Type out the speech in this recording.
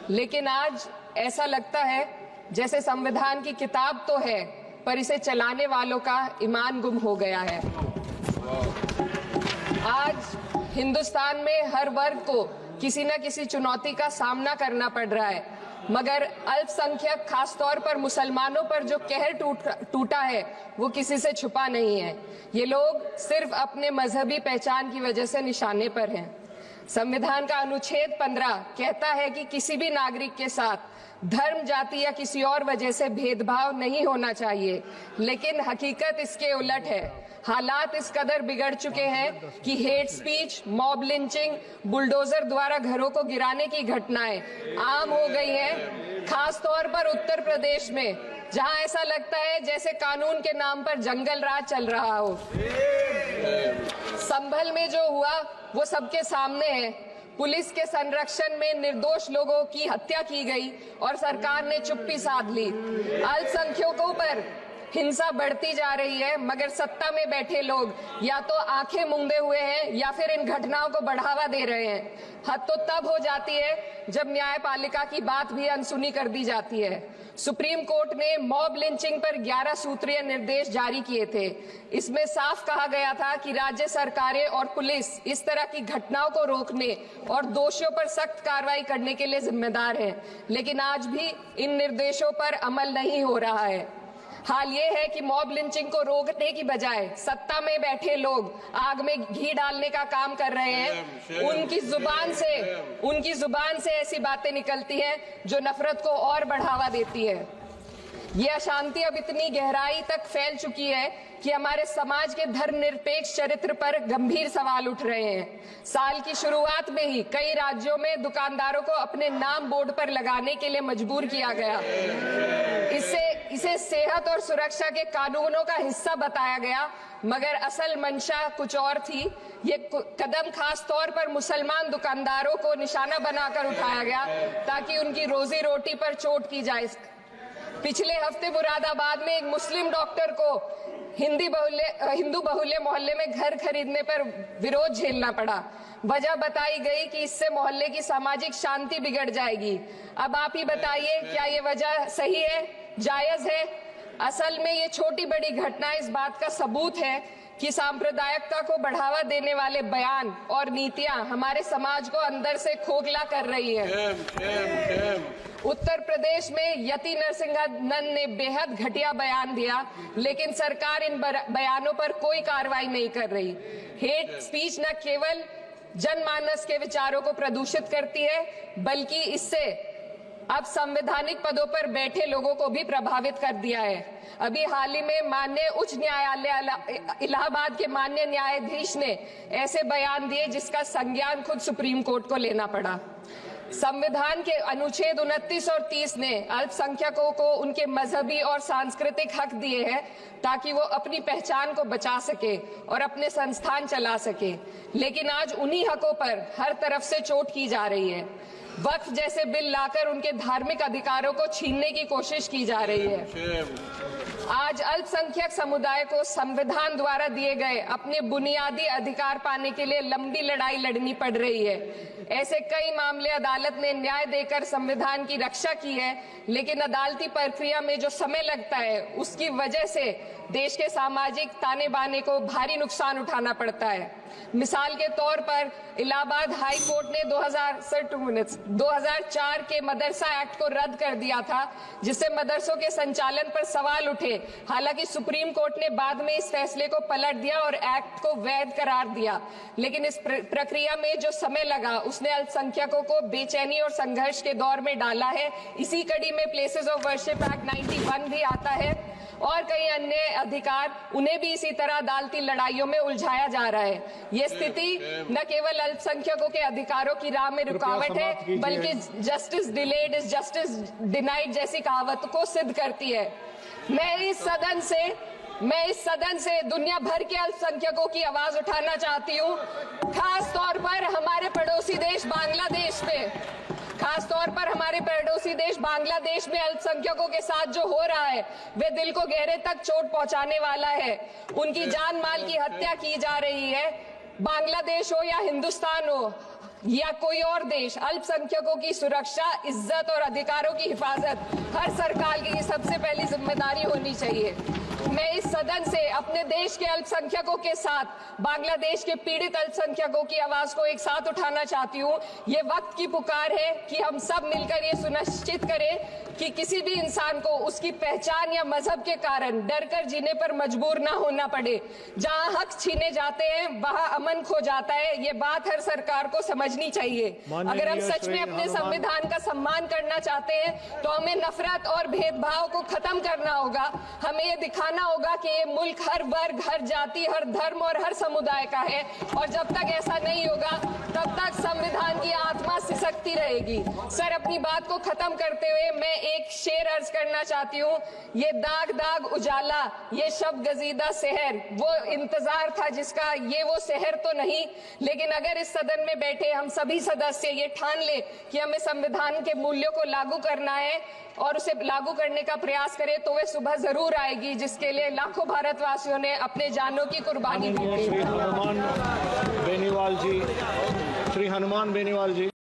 लेकिन आज ऐसा लगता है जैसे संविधान की किताब तो है, पर इसे चलाने वालों का ईमान गुम हो गया है। आज हिंदुस्तान में हर वर्ग को किसी न किसी चुनौती का सामना करना पड़ रहा है, मगर अल्पसंख्यक खासतौर पर मुसलमानों पर जो कहर टूटा है वो किसी से छुपा नहीं है। ये लोग सिर्फ अपने मजहबी पहचान की वजह से निशाने पर हैं। संविधान का अनुच्छेद 15 कहता है कि किसी भी नागरिक के साथ धर्म, जाति या किसी और वजह से भेदभाव नहीं होना चाहिए, लेकिन हकीकत इसके उलट है। हालात इस कदर बिगड़ चुके हैं कि hate speech, mob lynching, bulldozer द्वारा घरों को गिराने की घटनाएं आम हो गई हैं, खास तौर पर उत्तर प्रदेश में, जहां ऐसा लगता है जैसे कानून के नाम पर जंगल राज चल रहा हो। संभल में जो हुआ वो सबके सामने है। पुलिस के संरक्षण में निर्दोष लोगों की हत्या की गई और सरकार ने चुप्पी साध ली। अल्पसंख्यकों पर हिंसा बढ़ती जा रही है, मगर सत्ता में बैठे लोग या तो आंखें मूंदे हुए हैं या फिर इन घटनाओं को बढ़ावा दे रहे हैं। हद तो तब हो जाती है जब न्यायपालिका की बात भी अनसुनी कर दी जाती है। सुप्रीम कोर्ट ने मॉब लिंचिंग पर 11 सूत्रीय निर्देश जारी किए थे। इसमें साफ कहा गया था कि राज्य सरकारें और पुलिस इस तरह की घटनाओं को रोकने और दोषियों पर सख्त कार्रवाई करने के लिए जिम्मेदार है, लेकिन आज भी इन निर्देशों पर अमल नहीं हो रहा है। हाल ये है कि मॉब लिंचिंग को रोकने की बजाय सत्ता में बैठे लोग आग में घी डालने का काम कर रहे हैं। उनकी जुबान से ऐसी बातें निकलती हैं जो नफरत को और बढ़ावा देती है। ये अशांति अब इतनी गहराई तक फैल चुकी है कि हमारे समाज के धर्मनिरपेक्ष चरित्र पर गंभीर सवाल उठ रहे हैं। साल की शुरुआत में ही कई राज्यों में दुकानदारों को अपने नाम बोर्ड पर लगाने के लिए मजबूर किया गया। इसे सेहत और सुरक्षा के कानूनों का हिस्सा बताया गया, मगर असल मंशा कुछ और थी। ये कदम खास तौर पर मुसलमान दुकानदारों को निशाना बनाकर उठाया गया ताकि उनकी रोजी रोटी पर चोट की जाए। पिछले हफ्ते मुरादाबाद में एक मुस्लिम डॉक्टर को हिंदू बहुल्य मोहल्ले में घर खरीदने पर विरोध झेलना पड़ा। वजह बताई गई कि इससे मोहल्ले की सामाजिक शांति बिगड़ जाएगी। अब आप ही बताइए, क्या ये वजह सही है, जायज है? असल में ये छोटी बड़ी घटना इस बात का सबूत है कि सांप्रदायिकता को बढ़ावा देने वाले बयान और नीतियां हमारे समाज को अंदर से खोखला कर रही है। उत्तर प्रदेश में यति नरसिंहन ने बेहद घटिया बयान दिया, लेकिन सरकार इन बयानों पर कोई कार्रवाई नहीं कर रही। हेट स्पीच न केवल जनमानस के विचारों को प्रदूषित करती है, बल्कि इससे अब संवैधानिक पदों पर बैठे लोगों को भी प्रभावित कर दिया है। अभी हाल ही में माननीय उच्च न्यायालय इलाहाबाद के माननीय न्यायाधीश ने ऐसे बयान दिए जिसका संज्ञान खुद सुप्रीम कोर्ट को लेना पड़ा। संविधान के अनुच्छेद 29 और 30 ने अल्पसंख्यकों को उनके मजहबी और सांस्कृतिक हक दिए हैं ताकि वो अपनी पहचान को बचा सके और अपने संस्थान चला सके, लेकिन आज उन्हीं हकों पर हर तरफ से चोट की जा रही है। वक्फ जैसे बिल लाकर उनके धार्मिक अधिकारों को छीनने की कोशिश की जा रही है। आज अल्पसंख्यक समुदाय को संविधान द्वारा दिए गए अपने बुनियादी अधिकार पाने के लिए लंबी लड़ाई लड़नी पड़ रही है। ऐसे कई मामले अदालत ने न्याय देकर संविधान की रक्षा की है, लेकिन अदालती प्रक्रिया में जो समय लगता है उसकी वजह से देश के सामाजिक ताने बाने को भारी नुकसान उठाना पड़ता है। मिसाल के तौर पर इलाहाबाद हाई कोर्ट ने 2004 के मदरसा एक्ट को रद्द कर दिया था, जिससे मदरसों के संचालन पर सवाल उठे। हालांकि सुप्रीम कोर्ट ने बाद में इस फैसले को पलट दिया और एक्ट को वैध करार दिया, लेकिन इस प्रक्रिया में जो समय लगा उसने अल्पसंख्यकों को बेचैनी और संघर्ष के दौर में डाला है। इसी कड़ी में प्लेसेस ऑफ वर्शिप एक्ट 91 भी आता है और कई अन्य अधिकार, उन्हें भी इसी तरह अदालती लड़ाइयों में उलझाया जा रहा है। ये स्थिति न केवल अल्पसंख्यकों के अधिकारों की राह में रुकावट है, बल्कि justice delayed is justice denied जैसी कहावत को सिद्ध करती है। मैं इस सदन से दुनिया भर के अल्पसंख्यकों की आवाज उठाना चाहती हूँ, खास तौर पर हमारे पड़ोसी देश बांग्लादेश में। खासतौर पर हमारे पड़ोसी देश बांग्लादेश में अल्पसंख्यकों के साथ जो हो रहा है वे दिल को गहरे तक चोट पहुंचाने वाला है। उनकी जान माल की हत्या की जा रही है। बांग्लादेश हो या हिंदुस्तान हो, या कोई और देश अल्पसंख्यकों की सुरक्षा, इज्जत और अधिकारों की हिफाजत हर सरकार की सबसे पहली जिम्मेदारी होनी चाहिए। मैं इस सदन से अपने देश के अल्पसंख्यकों के साथ बांग्लादेश के पीड़ित अल्पसंख्यकों की आवाज को एक साथ उठाना चाहती हूँ। ये वक्त की पुकार है कि हम सब मिलकर ये सुनिश्चित करें कि किसी भी इंसान को उसकी पहचान या मजहब के कारण डरकर जीने पर मजबूर ना होना पड़े। जहां हक छीने जाते हैं वहां अमन खो जाता है। ये बात हर सरकार को समझनी चाहिए। अगर हम सच में अपने संविधान का सम्मान करना चाहते हैं तो हमें नफरत और भेदभाव को खत्म करना होगा। हमें ये दिखाना होगा कि ये मुल्क हर वर्ग, हर जाति, हर धर्म और हर समुदाय का है, और जब तक ऐसा नहीं होगा तब तक संविधान की आत्मा सिसकती रहेगी। सर, अपनी बात को खत्म करते हुए मैं एक शेर अर्ज करना चाहती हूँ। ये दाग दाग उजाला, ये शब गजीदा शहर, वो इंतजार था जिसका, ये वो शहर तो नहीं। लेकिन अगर इस सदन में बैठे हम सभी सदस्य ये ठान ले कि हमें संविधान के मूल्यों को लागू करना है और उसे लागू करने का प्रयास करें, तो वह सुबह जरूर आएगी जिसके लिए लाखों भारतवासियों ने अपने जानों की कुर्बानी दी। श्री हनुमान बेनीवाल जी